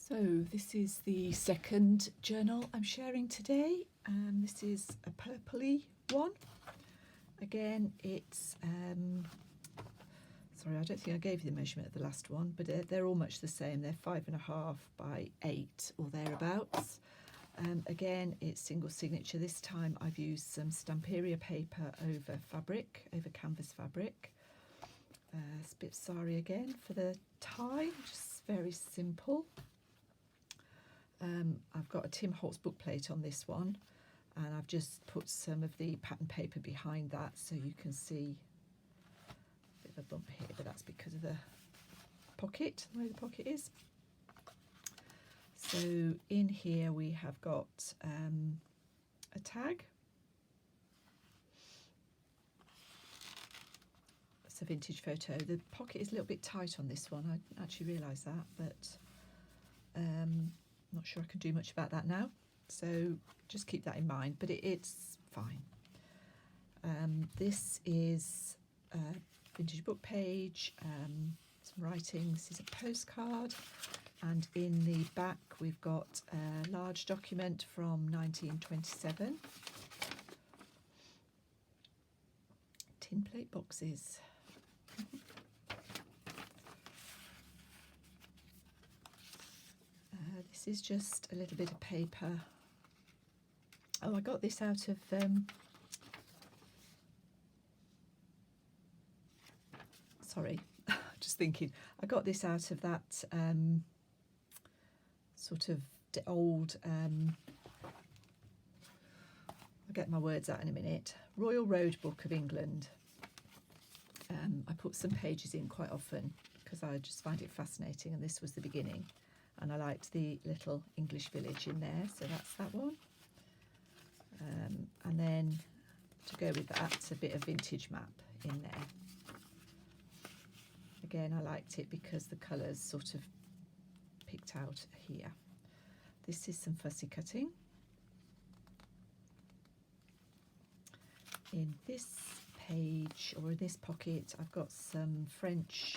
So this is the second journal I'm sharing today. This is a purpley one. Again, it's, sorry, I don't think I gave you the measurement of the last one, but they're all much the same. They're 5.5 by 8 or thereabouts. Again, it's single signature. This time I've used some Stamperia paper over fabric, over canvas fabric. It's a bit sari again for the tie, just very simple. I've got a Tim Holtz book plate on this one, and I've just put some of the pattern paper behind that so you can see a bit of a bump here, but that's because of the pocket, the way the pocket is. So in here we have got a tag. It's a vintage photo. The pocket is a little bit tight on this one. I actually realised that, but not sure I can do much about that now. So just keep that in mind, but it's fine. This is a vintage book page, some writing. This is a postcard, and in the back we've got a large document from 1927. Tin plate boxes. This is just a little bit of paper. Oh, I got this out of sorry, just thinking, I got this out of that sort of old, I'll get my words out in a minute, Royal Road Book of England. I put some pages in quite often because I just find it fascinating, and this was the beginning, and I liked the little English village in there, so that's that one. And then to go with that, a bit of vintage map in there. Again, I liked it because the colours sort of picked out here. This is some fussy cutting. In this page, or in this pocket, I've got some French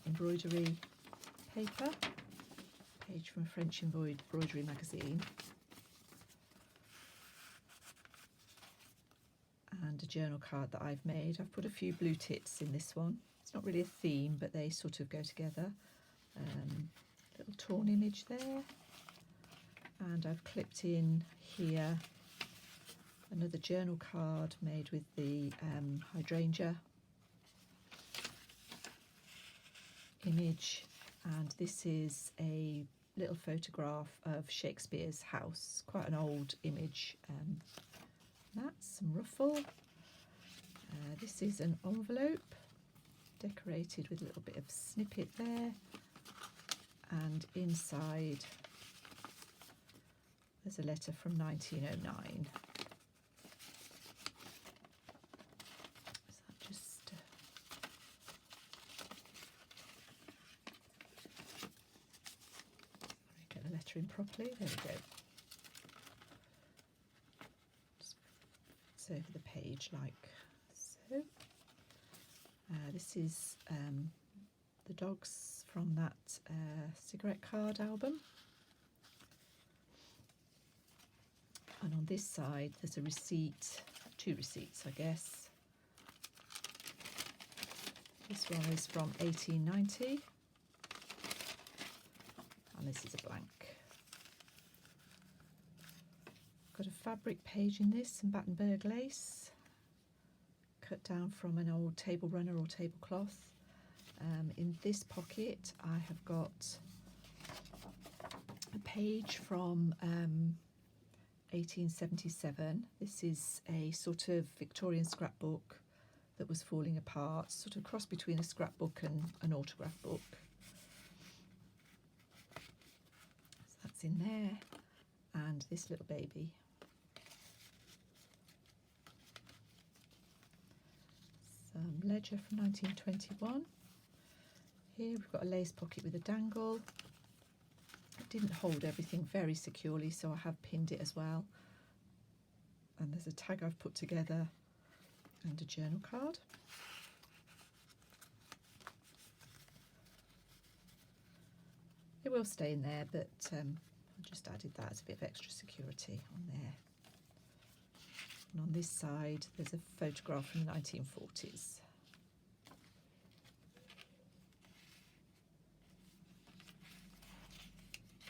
embroidery paper, page from a French embroidery magazine, and a journal card that I've made. I've put a few blue tits in this one. It's not really a theme, but they sort of go together. Little torn image there, and I've clipped in here another journal card made with the hydrangea image, and this is a little photograph of Shakespeare's house, quite an old image. That's some ruffle. This is an envelope decorated with a little bit of snippet there, and inside there's a letter from 1909. Get the letter in properly. There we go. Just fits over the page like so. This is the dogs from that cigarette card album. And on this side there's a receipt, two receipts I guess. This one is from 1890. And this is a blank. Got a fabric page in this, some Battenberg lace, cut down from an old table runner or tablecloth. In this pocket I have got a page from 1877. This is a sort of Victorian scrapbook that was falling apart, sort of cross between a scrapbook and an autograph book. So that's in there, and this little baby. Some ledger from 1921. Here we've got a lace pocket with a dangle. It didn't hold everything very securely, so I have pinned it as well. And there's a tag I've put together and a journal card. It will stay in there, but I just added that as a bit of extra security on there. And on this side, there's a photograph from the 1940s.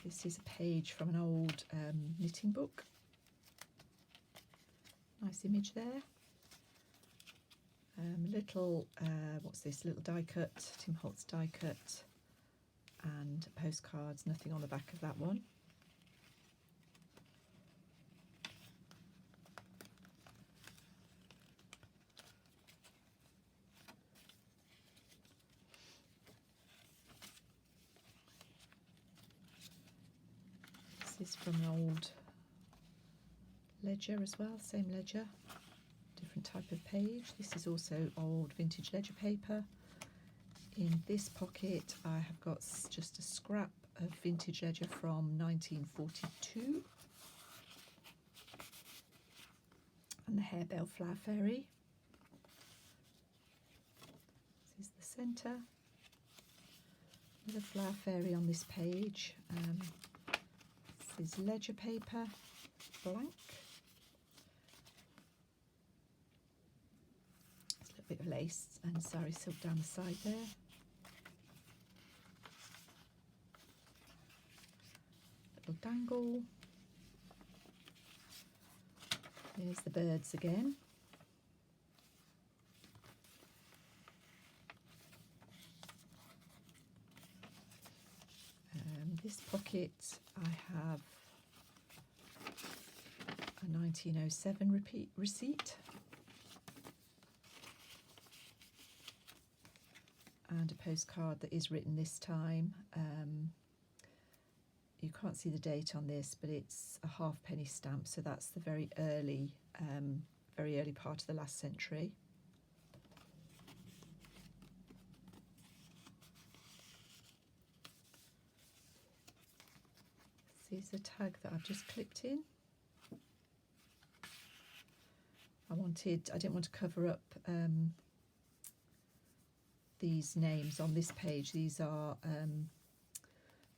This is a page from an old knitting book. Nice image there. Little, what's this? Little die cut, Tim Holtz die cut, and postcards. Nothing on the back of that one. This is from an old ledger as well, same ledger, different type of page. This is also old vintage ledger paper. In this pocket I have got just a scrap of vintage ledger from 1942 and the Harebell Flower Fairy. This is the centre. There's a flower fairy on this page. This is ledger paper, blank. There's a little bit of lace and sari silk down the side there. Little dangle. There's the birds again. This pocket I have a 1907 receipt and a postcard that is written this time. You can't see the date on this, but it's a halfpenny stamp, so that's the very early part of the last century. This is the tag that I've just clipped in. I didn't want to cover up these names on this page. These are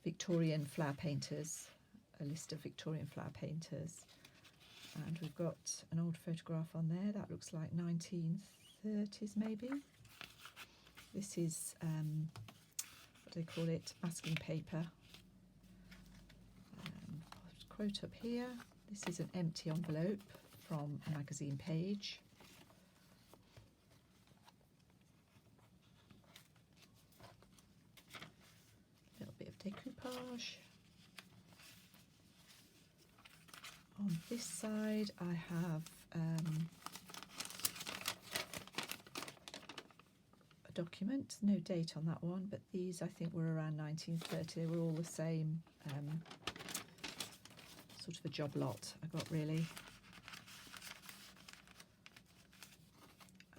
Victorian flower painters, a list of Victorian flower painters. And we've got an old photograph on there that looks like 1930s maybe. This is, what do they call it, masking paper. Quote up here. This is an empty envelope from a magazine page. A little bit of decoupage. On this side I have a document, no date on that one, but these I think were around 1930. They were all the same. Sort of a job lot I got really.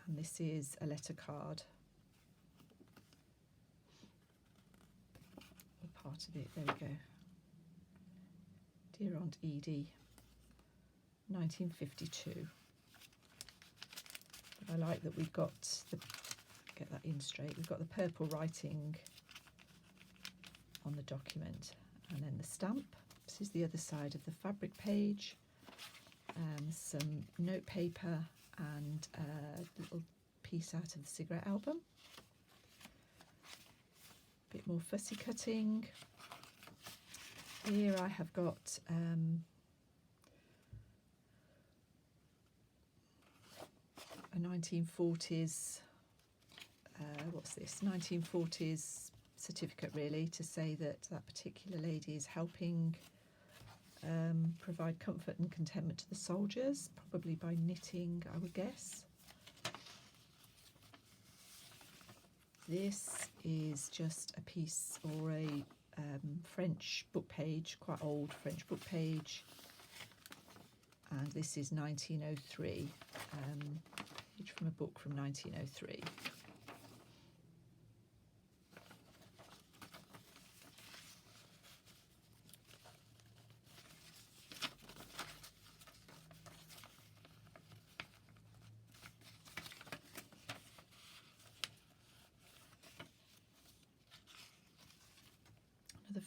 And this is a letter card. Or part of it, there we go. Dear Aunt Edie, 1952. I like that we've got the, get that in straight, we've got the purple writing on the document and then the stamp. This is the other side of the fabric page, some note paper and a little piece out of the cigarette album. A bit more fussy cutting. Here I have got a 1940s, what's this, 1940s certificate really, to say that that particular lady is helping provide comfort and contentment to the soldiers, probably by knitting, I would guess. This is just a piece or a French book page, quite old French book page, and this is 1903, page from a book from 1903.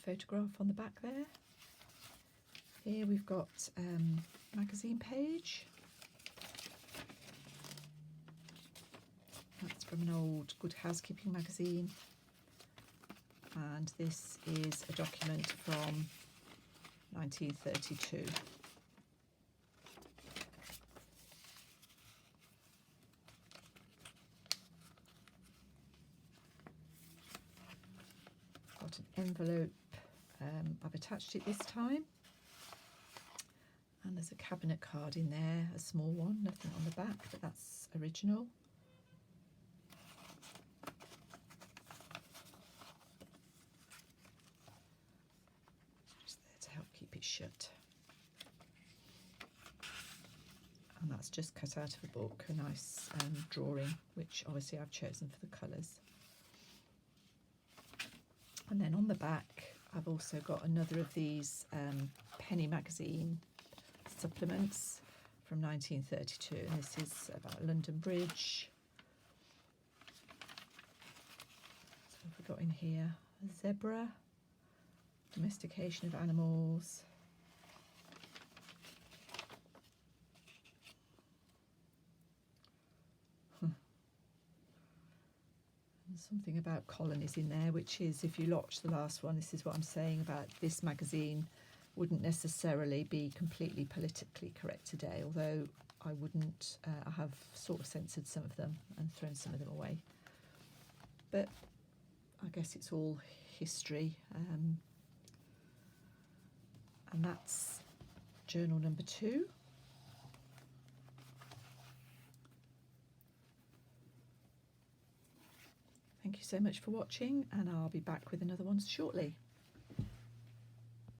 photograph on the back there. Here we've got magazine page. That's from an old Good Housekeeping magazine. And this is a document from 1932. Got an envelope. I've attached it this time. And there's a cabinet card in there, a small one, nothing on the back, but that's original. Just there to help keep it shut. And that's just cut out of a book, a nice drawing, which obviously I've chosen for the colours. And then on the back, I've also got another of these penny magazine supplements from 1932, and this is about London Bridge. So what have we got in here? A zebra, domestication of animals. And something about colonies in there, which is, if you watch the last one, this is what I'm saying about this magazine wouldn't necessarily be completely politically correct today, although I wouldn't, I have sort of censored some of them and thrown some of them away. But I guess it's all history. And that's journal number 2. Thank you so much for watching, and I'll be back with another one shortly.